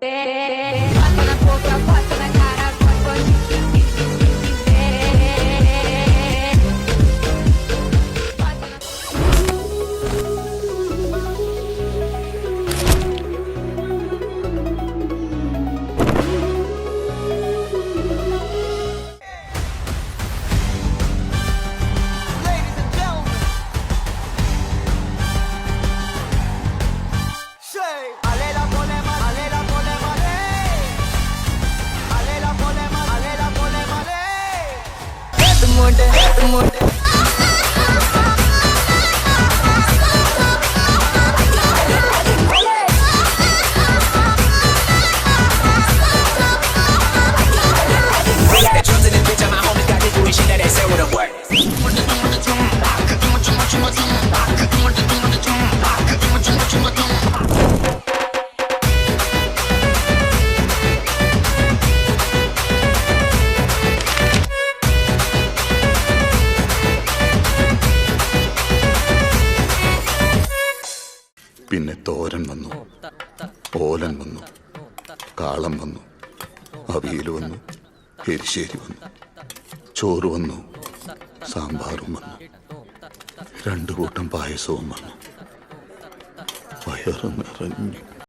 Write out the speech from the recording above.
Bota na boca, bota na cara, bota പിന്നെ തോരൻ വന്നു, ഓലൻ വന്നു, കാളം വന്നു, അവിയൽ വന്നു, എരിശ്ശേരി വന്നു, ചോറ് വന്നു, സാമ്പാറും വന്നു, 2 കൂട്ടം പായസവും വന്നു. വയറ് നിറഞ്ഞു.